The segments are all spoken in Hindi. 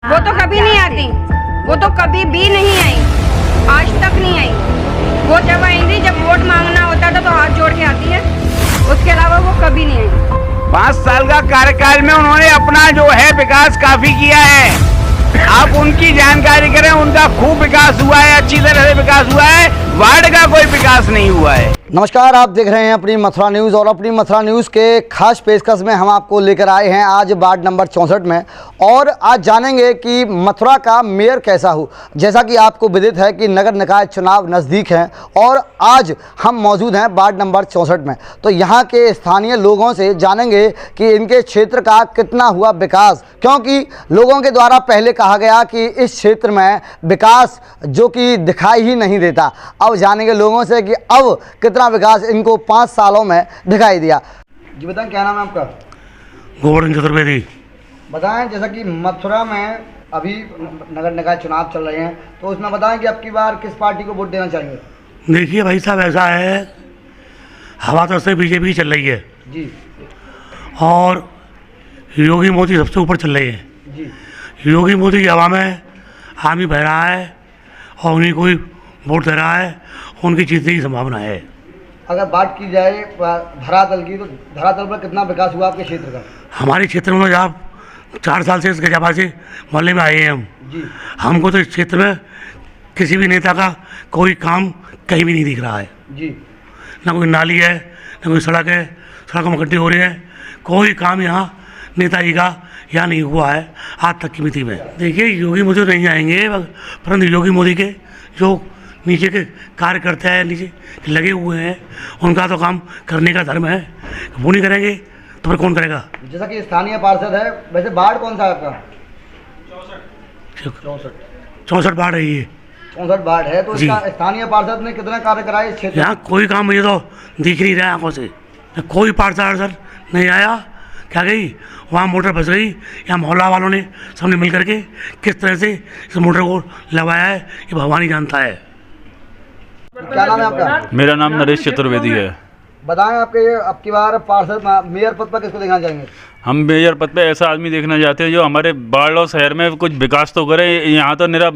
वो तो कभी नहीं आती, वो तो कभी भी नहीं आई, आज तक नहीं आई। वो जब आएंगी जब वोट मांगना होता था तो हाथ जोड़ के आती है, उसके अलावा वो कभी नहीं आई। 5 साल का कार्यकाल में उन्होंने अपना जो है विकास काफी किया है। आप उनकी जानकारी करें, उनका खूब विकास हुआ है, अच्छी तरह से विकास हुआ है, वार्ड का कोई विकास नहीं हुआ है। नमस्कार, आप देख रहे हैं अपनी मथुरा न्यूज़ और अपनी मथुरा न्यूज़ के खास पेशकश में हम आपको लेकर आए हैं आज वार्ड नंबर 64 में। और आज जानेंगे कि मथुरा का मेयर कैसा हो। जैसा कि आपको विदित है कि नगर निकाय चुनाव नज़दीक हैं और आज हम मौजूद हैं वार्ड नंबर 64 में। तो यहाँ के स्थानीय लोगों से जानेंगे कि इनके क्षेत्र का कितना हुआ विकास, क्योंकि लोगों के द्वारा पहले कहा गया कि इस क्षेत्र में विकास जो कि दिखाई ही नहीं देता। अब जानेंगे लोगों से कि अब कितना विकास इनको 5 सालों में दिखाई दिया। जी बताएं, क्या नाम है आपका? गोवर्धन चतुर्वेदी। बताएं, जैसा कि मथुरा में अभी नगर निकाय चुनाव चल रहे हैं, तो उसमें बताएं कि अब की बार किस पार्टी को वोट देना चाहेंगे? देखिए भाई साहब, ऐसा है, हवा तो से बीजेपी चल रही है जी, और योगी मोदी सबसे ऊपर चल रही है जी, योगी मोदी की हवा में हामी बह रहा है और उन्हीं को ही वोट दे रहा है, उनकी जीतने की संभावना है। अगर बात की जाए धरातल की, तो धरातल पर कितना विकास हुआ आपके क्षेत्र का? हमारे क्षेत्र में तो आप 4 साल से इस गजाबाजी मोहल्ले में आए हैं हम जी, हमको तो इस क्षेत्र में किसी भी नेता का कोई काम कहीं भी नहीं दिख रहा है। जी, ना कोई नाली है, ना कोई सड़क है, सड़कों में गड्ढे हो रहे हैं, कोई काम यहाँ नेताजी का यहाँ नहीं हुआ है आज तक की मिति में। देखिए, योगी मोदी नहीं आएंगे, परंतु योगी मोदी के जो नीचे के कार्यकर्ता है, नीचे लगे हुए हैं, उनका तो काम करने का धर्म है। वो नहीं करेंगे तो फिर कौन करेगा? जैसा कि स्थानीय पार्षद है, वैसे वार्ड कौन सा है आपका? 64 बाढ़ रही है। 64 वार्ड है, तो जी। इसका स्थानीय पार्षद ने कितना कार्य कराया इस क्षेत्र में? यहाँ कोई काम मुझे तो दिख नहीं रहा आंखों से, कोई पार्षद नहीं आया। क्या गई वहाँ मोटर फंस गई, यहाँ मोहल्ला वालों ने सबने मिल करके किस तरह से इस मोटर को लगाया है ये भगवान ही जानता है। क्या नाम है आपका? मेरा नाम नरेश चतुर्वेदी है। बताएं, आपके अब की बार पार्षद मेयर पद पर किसको देखना चाहेंगे? हम मेयर पद पे ऐसा आदमी देखना चाहते हैं जो हमारे वार्ड और शहर में कुछ विकास तो करे। यहाँ तो निरा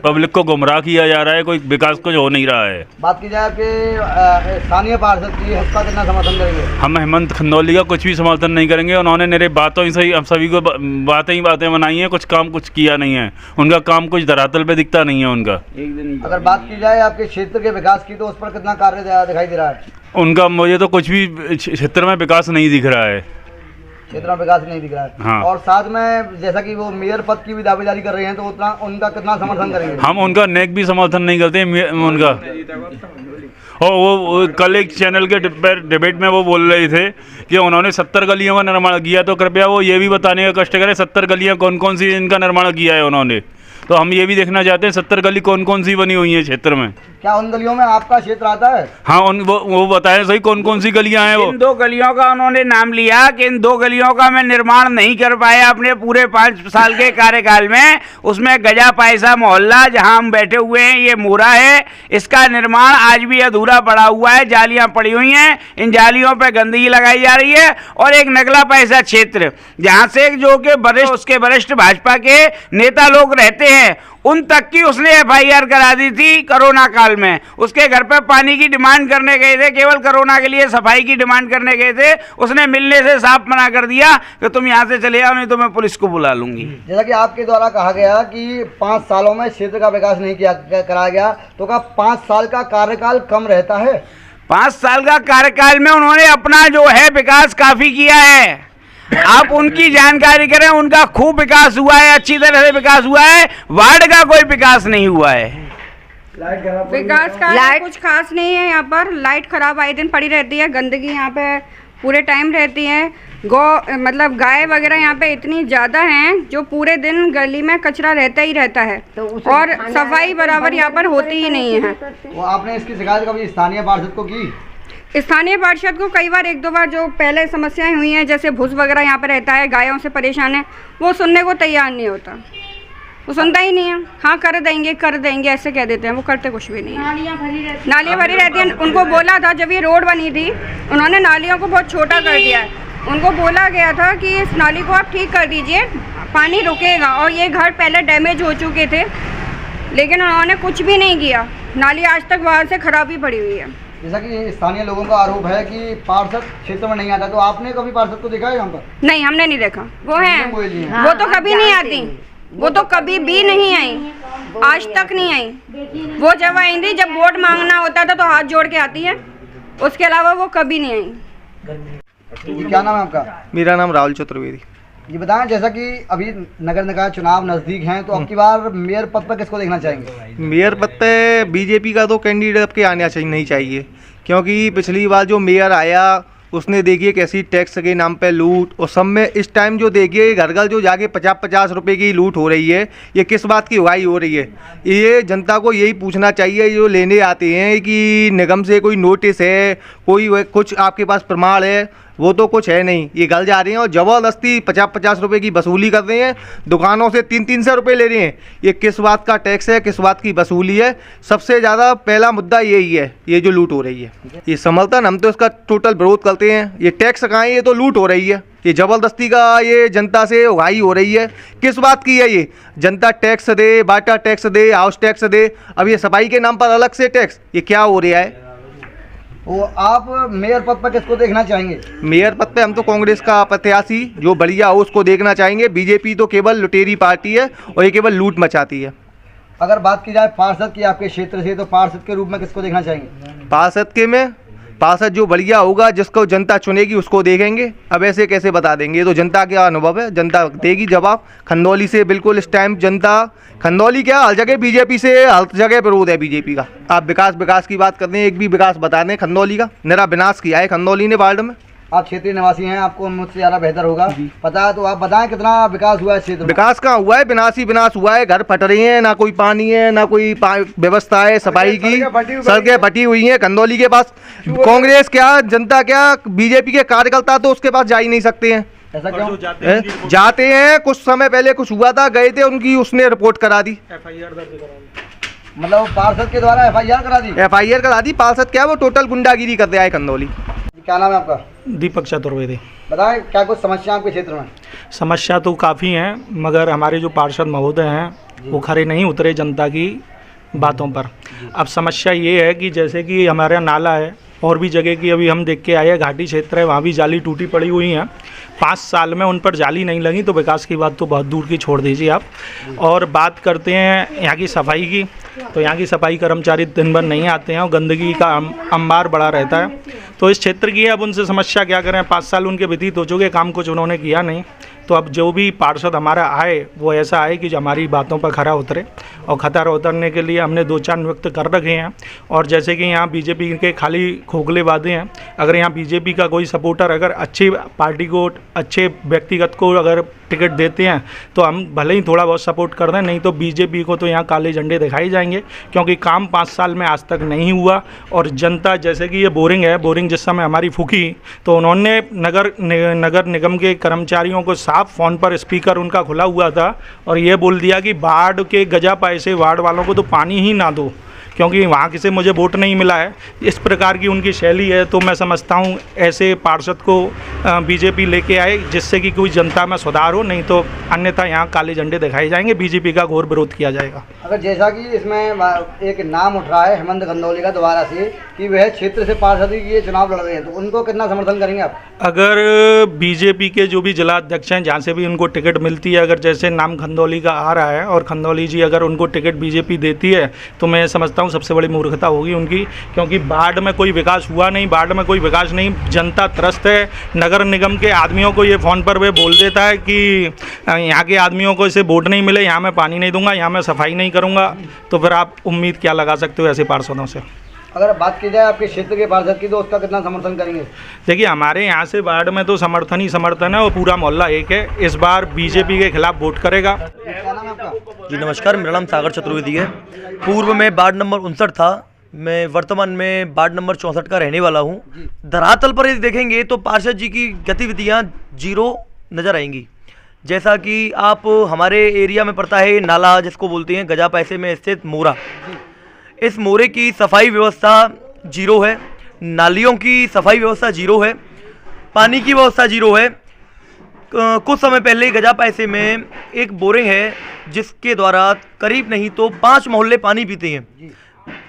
पब्लिक को गुमराह किया जा रहा है, कोई विकास कुछ हो नहीं रहा है। बात की जाए आपके स्थानीय पार्षद की, उसका कितना समर्थन करेंगे? हम हेमंत खंदौली का कुछ भी समर्थन नहीं करेंगे। उन्होंने मेरे बातों से ही हम सभी को बातें ही बातें बनाई हैं, कुछ काम कुछ किया नहीं है। उनका काम कुछ धरातल पे दिखता नहीं है उनका। अगर बात की जाए आपके क्षेत्र के विकास की, तो उस पर कितना कार्य दिखाई दे रहा है? उनका मुझे तो कुछ भी क्षेत्र में विकास नहीं दिख रहा है। क्षेत्र में विकास नहीं दिख रहा है। हाँ। और साथ में जैसा कि वो मेयर पद की भी दावेदारी कर रहे हैं, तो उतना उनका कितना समर्थन करेंगे? हम उनका नेक भी समर्थन नहीं करते उनका। और वो कल एक चैनल के डिबेट में वो बोल रहे थे कि उन्होंने 70 गलियों का निर्माण किया, तो कृपया वो ये भी बताने का कष्ट करें 70 गलियां कौन कौन सी इनका निर्माण किया है उन्होंने। तो हम ये भी देखना चाहते हैं 70 गली कौन कौन सी बनी हुई है क्षेत्र में। क्या उन गलियों में आपका क्षेत्र आता है? हाँ, वो बताएं सही कौन कौन सी गलियां हैं। वो इन 2 गलियों का उन्होंने नाम लिया कि इन 2 गलियों का मैं निर्माण नहीं कर पाया अपने पूरे 5 साल के कार्यकाल में। उसमें गजा पैसा मोहल्ला जहां हम बैठे हुए हैं, ये मोरा है, इसका निर्माण आज भी अधूरा पड़ा हुआ है, जालियां पड़ी हुई हैं, इन जालियों पे गंदगी लगाई जा रही है। और एक नगला पैसा क्षेत्र जहां से जो कि उसके वरिष्ठ भाजपा के नेता लोग रहते हैं, उन तक की उसने FIR करा दी थी कोरोना काल में। उसके घर पे पानी की डिमांड करने गए थे, केवल कोरोना के लिए सफाई की डिमांड करने गए थे, उसने मिलने से साफ मना कर दिया कि तुम यहाँ से चले आओ, नहीं तो मैं पुलिस को बुला लूंगी। जैसा कि आपके द्वारा कहा गया कि 5 सालों में क्षेत्र का विकास नहीं कराया गया, तो क्या 5 साल का कार्यकाल कम रहता है? 5 साल का कार्यकाल में उन्होंने अपना जो है विकास काफी किया है। आप उनकी जानकारी करें, उनका खूब विकास हुआ है, अच्छी तरह से विकास हुआ है, वार्ड का कोई विकास नहीं हुआ है। विकास का कुछ खास नहीं है। यहाँ पर लाइट खराब आए दिन पड़ी रहती है, गंदगी यहाँ पे पूरे टाइम रहती है, मतलब गाय वगैरह यहाँ पे इतनी ज़्यादा हैं जो पूरे दिन गली में कचरा रहता ही रहता है, और सफाई बराबर यहाँ पर होती ही नहीं है। वो आपने इसकी शिकायत कभी स्थानीय पार्षद को की? स्थानीय पार्षद को कई बार 1-2 बार जो पहले समस्याएं हुई हैं, जैसे भूस वगैरह यहाँ पे रहता है, गायों से परेशान है, वो सुनने को तैयार नहीं होता, वो सुनता ही नहीं है। हाँ कर देंगे ऐसे कह देते हैं, वो करते कुछ भी नहीं है। नालियाँ भरी रहती हैं। उनको बोला था जब ये रोड बनी थी, उन्होंने नालियों को बहुत छोटा कर दिया है। उनको बोला गया था कि इस नाली को आप ठीक कर दीजिए, पानी रुकेगा। और ये घर पहले डैमेज हो चुके थे, लेकिन उन्होंने कुछ भी नहीं किया। नाली आज तक बाहर से खराब ही पड़ी हुई है। जैसा कि स्थानीय लोगों का आरोप है कि पार्षद क्षेत्र में नहीं आता, तो आपने कभी पार्षद को देखा है यहाँ पर? नहीं, हमने नहीं देखा। वो है, हाँ, वो तो कभी नहीं आती, वो तो कभी भी नहीं आई, आज तक नहीं आई। वो जब आई थी, जब वोट मांगना होता था तो हाथ जोड़ के आती है, उसके अलावा वो कभी नहीं आई। जी, क्या नाम है आपका? मेरा नाम राहुल चतुर्वेदी। ये बताएं, जैसा कि अभी नगर निकाय चुनाव नज़दीक हैं, तो अब की बार मेयर पद पर किसको देखना चाहेंगे? मेयर पद पे बीजेपी का तो कैंडिडेट के आना चाहिए नहीं चाहिए, क्योंकि पिछली बार जो मेयर आया उसने देखिए कैसी टैक्स के नाम पे लूट, और सब में इस टाइम जो देखिए घर घर जो जाके 50-50 रुपए की लूट हो रही है, ये किस बात की उगाई हो रही है? ये जनता को यही पूछना चाहिए, जो लेने आते हैं कि निगम से कोई नोटिस है, कोई कुछ आपके पास प्रमाण है, वो तो कुछ है नहीं। ये गल जा रहे हैं और ज़बरदस्ती 50-50 रुपए की वसूली कर रहे हैं, दुकानों से 300-300 रुपये ले रहे हैं। ये किस बात का टैक्स है, किस बात की वसूली है? सबसे ज़्यादा पहला मुद्दा यही है, ये जो लूट हो रही है। ये समर्थन, हम तो इसका टोटल विरोध करते हैं। ये टैक्स कहाँ है? ये तो लूट हो रही है, ये ज़बरदस्ती का ये जनता से उगाही हो रही है। किस बात की है ये? जनता टैक्स दे, बाटा टैक्स दे, हाउस टैक्स दे, अब ये सफाई के नाम पर अलग से टैक्स, ये क्या हो रहा है? वो आप मेयर पद पर किसको देखना चाहेंगे? मेयर पद पे हम तो कांग्रेस का प्रत्याशी जो बढ़िया हो उसको देखना चाहेंगे। बीजेपी तो केवल लुटेरी पार्टी है और ये केवल लूट मचाती है। अगर बात की जाए पार्षद की आपके क्षेत्र से, तो पार्षद के रूप में किसको देखना चाहेंगे? पार्षद जो बढ़िया होगा, जिसको जनता चुनेगी उसको देखेंगे। अब ऐसे कैसे बता देंगे? ये तो जनता का अनुभव है, जनता देगी जवाब। खंदौली से बिल्कुल इस टाइम जनता, खंदौली क्या हर जगह बीजेपी से, हर जगह विरोध है बीजेपी का। आप विकास की बात करते हैं, एक भी विकास बता दें खंदौली का? निरा विनाश किया है खंदौली ने वार्ड में। आप क्षेत्रीय निवासी हैं, आपको मुझसे ज़्यादा बेहतर होगा पता है, तो आप बताएं कितना विकास हुआ है क्षेत्र में? विकास कहाँ हुआ है? विनाश ही विनाश हुआ है। घर फट रहे हैं, ना कोई पानी है, ना कोई व्यवस्था है सफाई की, सड़कें फटी हुई हैं। खंदौली के पास कांग्रेस क्या, जनता क्या, बीजेपी के कार्यकर्ता तो उसके पास जा ही नहीं सकते हैं। ऐसा क्यों? जाते हैं, कुछ समय पहले कुछ हुआ था, गए थे, उनकी उसने रिपोर्ट करा दी। मतलब पार्षद के द्वारा FIR करा दी? FIR करा दी। पार्षद क्या, वो टोटल गुंडागिरी कर दिया है खंदौली। क्या नाम है आपका? दीपक चतुर्वेदी। बताएं, क्या कुछ समस्या आपके क्षेत्र में? समस्या तो काफ़ी हैं, मगर हमारे जो पार्षद महोदय हैं वो खरे नहीं उतरे जनता की बातों पर। अब समस्या ये है कि जैसे कि हमारा नाला है, और भी जगह की अभी हम देख के आए हैं, घाटी क्षेत्र है, वहाँ भी जाली टूटी पड़ी हुई हैं। 5 साल में उन पर जाली नहीं लगी, तो विकास की बात तो बहुत दूर की छोड़ दीजिए आप। और बात करते हैं यहाँ की सफाई की, तो यहाँ की सफाई कर्मचारी दिन भर नहीं आते हैं और गंदगी का अंबार बड़ा रहता है। तो इस क्षेत्र की अब उनसे समस्या क्या करें? 5 साल उनके व्यतीत हो चुके, काम कुछ उन्होंने किया नहीं। तो अब जो भी पार्षद हमारा आए वो ऐसा आए कि जो हमारी बातों पर खरा उतरे, और खतरा उतरने के लिए हमने 2-4 नियुक्त कर रखे हैं। और जैसे कि यहाँ बीजेपी के खाली खोखले वादे हैं, अगर यहाँ बीजेपी का कोई सपोर्टर अगर अच्छी पार्टी को, अच्छे व्यक्तिगत को अगर टिकट देते हैं तो हम भले ही थोड़ा बहुत सपोर्ट कर दें, नहीं तो बीजेपी को तो यहाँ काले झंडे दिखाई जाएंगे, क्योंकि काम 5 साल में आज तक नहीं हुआ। और जनता, जैसे कि ये बोरिंग है, बोरिंग जिस समय हमारी फूकी तो उन्होंने नगर निगम के कर्मचारियों को साफ फ़ोन पर स्पीकर उनका खुला हुआ था और ये बोल दिया कि बाढ़ के गजा पैसे वार्ड वालों को तो पानी ही ना दो, क्योंकि वहाँ किसी मुझे वोट नहीं मिला है। इस प्रकार की उनकी शैली है। तो मैं समझता हूँ ऐसे पार्षद को बीजेपी लेके आए, जिससे कि कोई जनता में सुधार हो, नहीं तो अन्यथा यहाँ काले झंडे दिखाए जाएंगे, बीजेपी का घोर विरोध किया जाएगा। अगर जैसा कि इसमें एक नाम उठ रहा है हेमंत खंदौली का दोबारा से, कि वह क्षेत्र से पार्षद के चुनाव लड़ रहे हैं, तो उनको कितना समर्थन करेंगे आप? अगर बीजेपी के जो भी जिला अध्यक्ष हैं, जहाँ से भी उनको टिकट मिलती है, अगर जैसे नाम खंदौली का आ रहा है और खंदौली जी अगर उनको टिकट बीजेपी देती है, तो मैं समझता हूँ सबसे बड़ी मूर्खता होगी उनकी, क्योंकि बाढ़ में कोई विकास हुआ नहीं, बाढ़ में कोई विकास नहीं, जनता त्रस्त है। नगर निगम के आदमियों को ये फ़ोन पर वे बोल देता है कि यहाँ के आदमियों को इसे वोट नहीं मिले, यहाँ मैं पानी नहीं दूंगा, यहाँ मैं सफाई नहीं करूँगा, तो फिर आप उम्मीद क्या लगा सकते हो ऐसे पार्षदों से? अगर बात की जाए आपके क्षेत्र के पार्षद की, तो उसका कितना समर्थन करेंगे? देखिए, हमारे यहाँ से वार्ड में तो समर्थन ही समर्थन है और पूरा मोहल्ला एक है। इस बार बीजेपी के खिलाफ वोट करेगा। क्या नाम है आपका? जी नमस्कार, मेरा नाम सागर चतुर्वेदी है। पूर्व में वार्ड नंबर 59 था, मैं वर्तमान में वार्ड नंबर 64 का रहने वाला हूँ। धरातल पर यदि देखेंगे तो पार्षद जी की गतिविधियाँ 0 नज़र आएंगी। जैसा कि आप हमारे एरिया में पड़ता है नाला, जिसको बोलते हैं गजा पैसे में स्थित मोरा, इस मोरे की सफाई व्यवस्था 0 है, नालियों की सफाई व्यवस्था 0 है, पानी की व्यवस्था 0 है। कुछ समय पहले गजा पैसे में एक बोरिंग है जिसके द्वारा करीब नहीं तो 5 मोहल्ले पानी पीते हैं,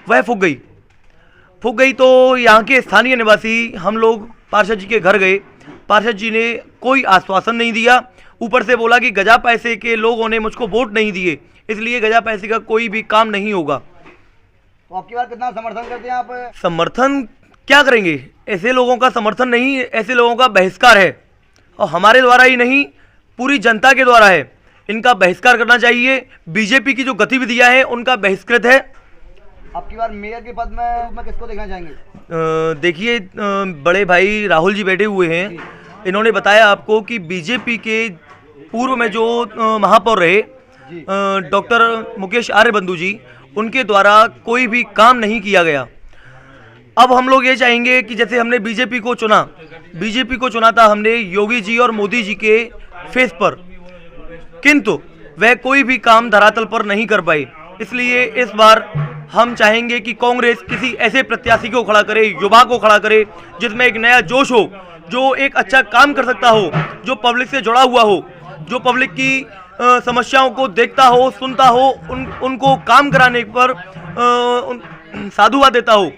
वह फूक गई। तो यहाँ के स्थानीय निवासी हम लोग पार्षद जी के घर गए। पार्षद जी ने कोई आश्वासन नहीं दिया, ऊपर से बोला कि गजा पैसे के लोगों ने मुझको वोट नहीं दिए, इसलिए गजा पैसे का कोई भी काम नहीं होगा। तो आपकी बात कितना समर्थन करते हैं आप? समर्थन क्या करेंगे, ऐसे लोगों का समर्थन नहीं, ऐसे लोगों का बहिष्कार है, और हमारे द्वारा ही नहीं पूरी जनता के द्वारा है। इनका बहिष्कार करना चाहिए। बीजेपी की जो गतिविधियां हैं उनका बहिष्कृत है। आपकी बार मेयर के पद में किसको देखना चाहेंगे? देखिए, बड़े भाई राहुल जी बैठे हुए हैं, इन्होंने बताया आपको कि बीजेपी के पूर्व में जो महापौर रहे डॉक्टर मुकेश आर्यबंधु जी, उनके द्वारा कोई भी काम नहीं किया गया। अब हम लोग ये चाहेंगे कि जैसे हमने बीजेपी को चुना था हमने योगी जी और मोदी जी के फेस पर, किंतु वह कोई भी काम धरातल पर नहीं कर पाए। इसलिए इस बार हम चाहेंगे कि कांग्रेस किसी ऐसे प्रत्याशी को खड़ा करे, युवा को खड़ा करे, जिसमें एक नया जोश हो, जो एक अच्छा काम कर सकता हो, जो पब्लिक से जुड़ा हुआ हो, जो पब्लिक की समस्याओं को देखता हो, सुनता हो, उनको काम कराने पर साधुवाद देता हो।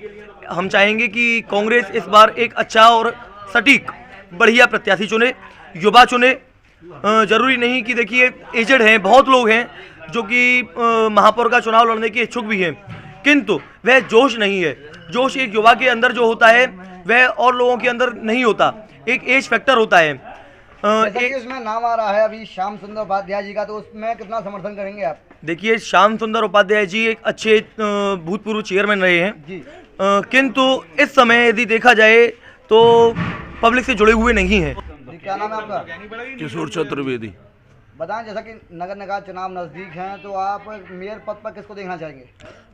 हम चाहेंगे कि कांग्रेस इस बार एक अच्छा और सटीक बढ़िया प्रत्याशी चुने, युवा चुने। जरूरी नहीं कि देखिए एजेड हैं, बहुत लोग हैं जो कि महापौर का चुनाव लड़ने के इच्छुक भी हैं, किंतु वह जोश नहीं है। जोश एक युवा के अंदर जो होता है वह और लोगों के अंदर नहीं होता, एक एज फैक्टर होता है। उसमें नाम आ रहा है अभी श्याम सुंदर उपाध्याय जी का, तो उसमें कितना समर्थन करेंगे आप? देखिए, श्याम सुंदर उपाध्याय जी एक अच्छे भूतपूर्व चेयरमैन रहे हैं जी, किंतु इस समय यदि देखा जाए तो पब्लिक से जुड़े हुए नहीं हैं। क्या नाम है आपका? किशोर चतुर्वेदी। बताएं, जैसा कि नगर निकाय चुनाव नज़दीक हैं, तो आप मेयर पद पर किसको देखना चाहेंगे?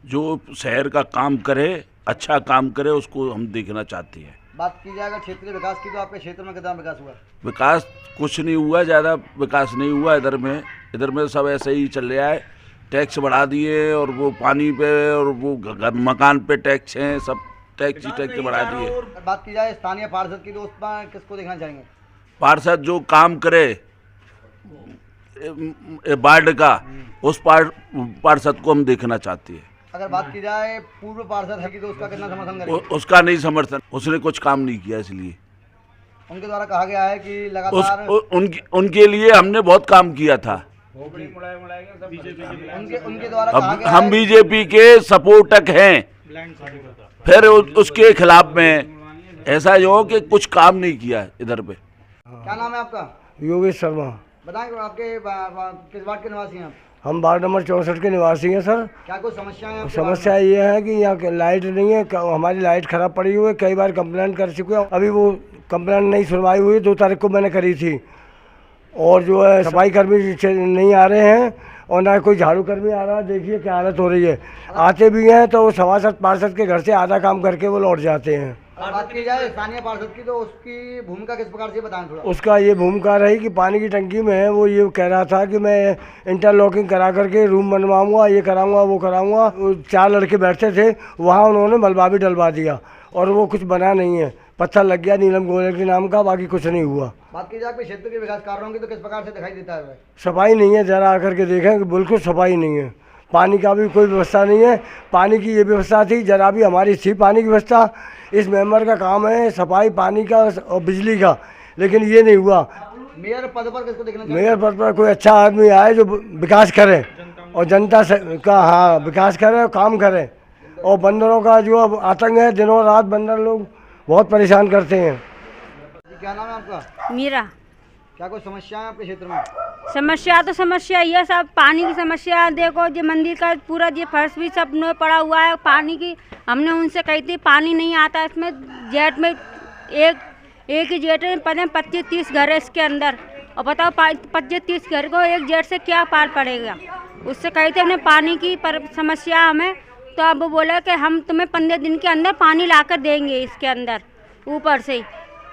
जो शहर का काम करे, अच्छा काम करे, उसको हम देखना चाहते हैं। बात की जाएगा क्षेत्रीय विकास की, तो आपके क्षेत्र में कितना विकास हुआ? विकास कुछ नहीं हुआ, ज़्यादा विकास नहीं हुआ इधर में सब ऐसे ही चल रहा है। टैक्स बढ़ा दिए, और वो पानी पे और वो मकान पे टैक्स हैं, सब टैक्स बढ़ा दिए। बात की जाए स्थानीय पार्षद की, तो उस पर किसको देखना चाहेंगे? पार्षद जो काम करे वार्ड का, उस पार्षद को हम देखना चाहते हैं। अगर बात की जाए पूर्व पार्षद है की, तो उसका कितना समर्थन करेंगे? उसका नहीं समर्थन, उसने कुछ काम नहीं किया, इसलिए उनके द्वारा कहा गया है कि लगातार उनके लिए हमने बहुत काम किया था। उनके द्वारा कहा गया हम बीजेपी के सपोर्टक हैं, फिर उसके खिलाफ में ऐसा जो कि कुछ काम नहीं किया इधर पे। क्या नाम है आपका? योगेश शर्मा। बताएं, आपके किस वार्ड के निवासी हैं आप? हम वार्ड नंबर 64 के निवासी हैं सर। क्या कोई समस्याएं हैं? समस्या ये है कि यहाँ लाइट नहीं है, हमारी लाइट खराब पड़ी हुई है, कई बार कंप्लेंट कर चुके हैं, अभी वो कंप्लेंट नहीं सुनवाई हुई। 2 तारीख को मैंने करी थी, और जो है सफाई कर्मी नहीं आ रहे हैं, और ना कोई झाड़ू कर्मी आ रहा है। देखिए क्या हालत हो रही है। आते भी हैं तो सभासद पार्षद के घर से आधा काम करके वो लौट जाते हैं। बात की जाए स्थानीय पार्षद की, तो उसकी भूमिका किस प्रकार से बताएं थोड़ा? उसका ये भूमिका रही कि पानी की टंकी में है, वो ये कह रहा था कि मैं इंटरलॉकिंग करा करके रूम बनवाऊंगा, ये कराऊंगा, वो कराऊंगा। 4 लड़के बैठते थे वहाँ, उन्होंने मलबा भी डलवा दिया, और वो कुछ बना नहीं है। पत्थर लग गया नीलम गोयल के नाम का, बाकी कुछ नहीं हुआ। बात की जाए क्षेत्र के विकास कार्यों की, तो किस प्रकार से दिखाई देता है? सफाई नहीं है, जरा आकर के देखें कि बिल्कुल सफाई नहीं है। पानी का भी कोई व्यवस्था नहीं है। पानी की ये व्यवस्था थी, जरा भी हमारी थी पानी की व्यवस्था। इस मेंबर का काम है सफाई, पानी का और बिजली का, लेकिन ये नहीं हुआ। मेयर पद पर किसको देखना चाहिए? मेयर पद पर कोई अच्छा आदमी आए जो विकास करे, और जनता का हाँ विकास करे और काम करे। और बंदरों का जो अब आतंक है, दिनों रात बंदर लोग बहुत परेशान करते हैं। क्या नाम है आपका? मीरा। क्या कोई समस्या है आपके क्षेत्र में? समस्या तो समस्या ये सब पानी की समस्या। देखो जो मंदिर का पूरा ये फर्श भी सब न पड़ा हुआ है पानी की। हमने उनसे कही थी पानी नहीं आता इसमें। जेट में एक ही जेट में 25-30 घर है इसके अंदर, और बताओ 25-30 घर को एक जेट से क्या पार पड़ेगा। उससे कही थी हमने पानी की समस्या हमें, तो अब वो बोला कि हम तुम्हें 15 दिन के अंदर पानी ला कर देंगे। इसके अंदर ऊपर से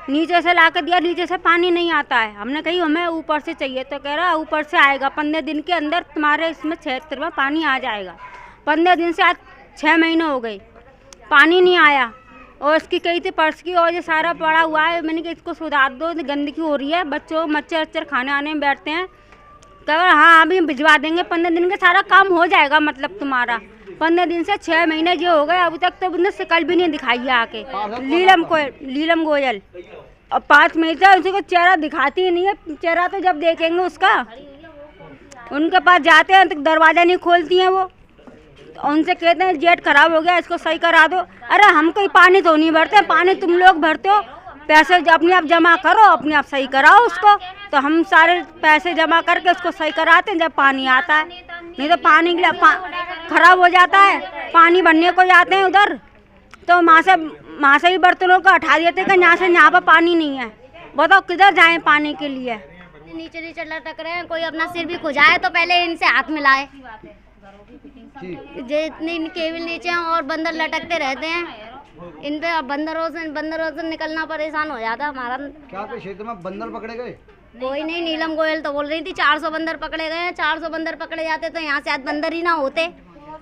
नीचे से ला कर दिया, नीचे से पानी नहीं आता है। हमने कही हमें ऊपर से चाहिए, तो कह रहा ऊपर से आएगा, 15 दिन के अंदर तुम्हारे इसमें क्षेत्र में पानी आ जाएगा। 15 दिन से आज 6 महीने हो गए, पानी नहीं आया। और इसकी कही थी पर्स की, और ये सारा पड़ा हुआ है। मैंने कहा इसको सुधार दो, गंदगी हो रही है, बच्चों मच्छर वच्छर खाने आने में बैठते हैं। तो हाँ अभी भिजवा देंगे, 15 दिन का सारा काम हो जाएगा। मतलब तुम्हारा 15 दिन से 6 महीने जो हो गए, अभी तक तो उन्होंने शिकल भी नहीं दिखाई है आके। लीलम गोयल और 5 महीने से उसको चेहरा दिखाती ही नहीं है। चेहरा तो जब देखेंगे उसका, उनके पास जाते हैं तो दरवाज़ा नहीं खोलती हैं वो। उनसे कहते हैं जेट खराब हो गया, इसको सही करा दो। अरे हम कोई पानी तो नहीं भरते, पानी तुम लोग भरते हो। पैसे अपने आप जमा करो, अपने आप सही कराओ उसको। तो हम सारे पैसे जमा करके उसको सही कराते हैं जब पानी आता है। नहीं तो पानी के लिए खराब हो जाता है। पानी भरने को जाते हैं उधर तो वहाँ से भी बर्तनों को हटा देते हैं कि यहाँ से यहाँ पर पानी नहीं है। बताओ किधर जाएं पानी के लिए। नीचे नीचे लटक रहे हैं, कोई अपना सिर भी खुजाए तो पहले इनसे हाथ मिलाए। जितने केबल नीचे हैं और बंदर लटकते रहते हैं, इन पे बंदरों से निकलना परेशान हो जाता हमारा। क्या आपके क्षेत्र में बंदर पकड़े गए? कोई नहीं, नीलम गोयल तो बोल रही थी 400 बंदर पकड़े गए हैं। 400 बंदर पकड़े जाते तो यहाँ से आज बंदर ही ना होते।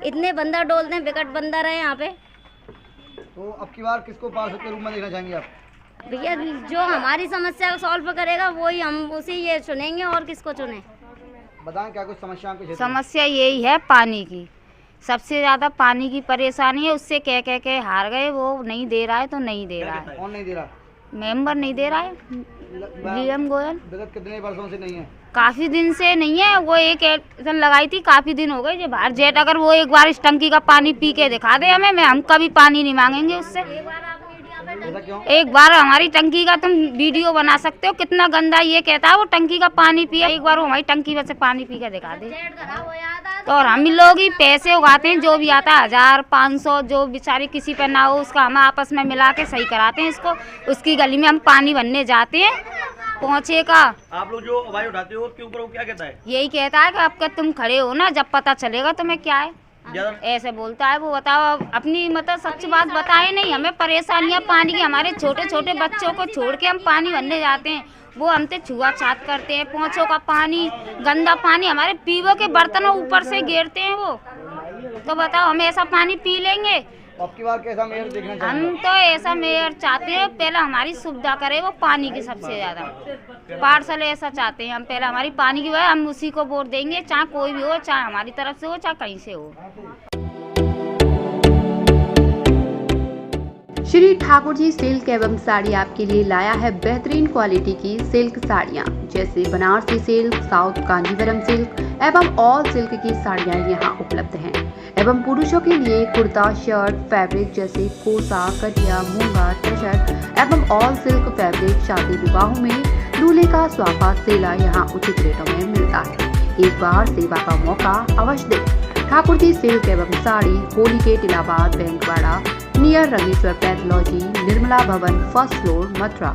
इतने बंदर डोलते हैं, विकट बंदर है यहाँ पे। तो अब की बार किसको पार्षद के रूप में देखना चाहेंगे आप? भैया जो हमारी समस्या को सॉल्व करेगा वही हम उसी ये चुनेंगे, और किसको चुने। बताएं क्या कुछ समस्या आपके क्षेत्र में? समस्या यही है पानी की, सबसे ज़्यादा पानी की परेशानी है। उससे कह के हार गए, वो नहीं दे रहा है तो नहीं दे रहा है। कौन नहीं दे रहा? मेंबर नहीं दे रहा है, लीलम गोयल। विगत कितने वर्षों से नहीं है? काफ़ी दिन से नहीं है। वो एक एप्लीकेशन लगाई थी, काफ़ी दिन हो गए जो बाहर जेट। अगर वो एक बार इस टंकी का पानी पी के दिखा दे हमें, हम कभी पानी नहीं मांगेंगे उससे। एक बार हमारी टंकी का तुम वीडियो बना सकते हो, कितना गंदा ये कहता है वो टंकी का पानी पिया। एक बार वो हमारी टंकी में से पानी पी के दिखा दे। तो और हम लोग ही पैसे उगाते हैं, जो भी आता है 1000 500 जो बेचारे किसी पे ना हो उसका हम आपस में मिला के सही कराते हैं इसको। उसकी गली में हम पानी भरने जाते हैं पहुँचे का। आप लोग जो आवाज उठाते हो उसके ऊपर वो क्या कहता है? यही कहता है कि आपका तुम खड़े हो ना, जब पता चलेगा तुम्हें क्या है, ऐसे बोलता है वो। बताओ अपनी मतलब सच बात बताए नहीं। हमें परेशानियाँ पानी की, हमारे छोटे छोटे बच्चों को छोड़ के हम पानी भरने जाते हैं, वो हमसे छुआछात करते हैं। पोंछों का पानी, गंदा पानी हमारे पीवो के बर्तनों ऊपर से गिरते हैं वो। तो बताओ हम ऐसा पानी पी लेंगे? अब की बार कैसा मेयर देखना चाहेंगे? हम तो ऐसा मेयर चाहते हैं पहले हमारी सुविधा करे वो पानी की सबसे ज़्यादा। पार्सल ऐसा चाहते हैं हम, पहले हमारी पानी की वजह हम उसी को वोट देंगे, चाहे कोई भी हो, चाहे हमारी तरफ से हो चाहे कहीं से हो। श्री ठाकुर जी सिल्क एवं साड़ी आपके लिए लाया है बेहतरीन क्वालिटी की सिल्क साड़ियाँ, जैसे Banarasi silk, south Kanjeevaram silk एवं ऑल सिल्क की साड़ियाँ यहाँ उपलब्ध हैं। एवं पुरुषों के लिए कुर्ता, शर्ट, फैब्रिक जैसे कोसा, कटिया, मूंगा, टी शर्ट एवं ऑल सिल्क फैब्रिक शादी विवाहों में दूल्हे का स्वाफा सेला यहाँ उचित रेटों में मिलता है। एक बार सेवा का मौका अवश्य दें। ठाकुर जी सिल्क एवं साड़ी, होली गेट इलाहाबाद, बैंकवाड़ा, near Rameshwar pathology, Nirmala Bhawan, first floor, Mathura.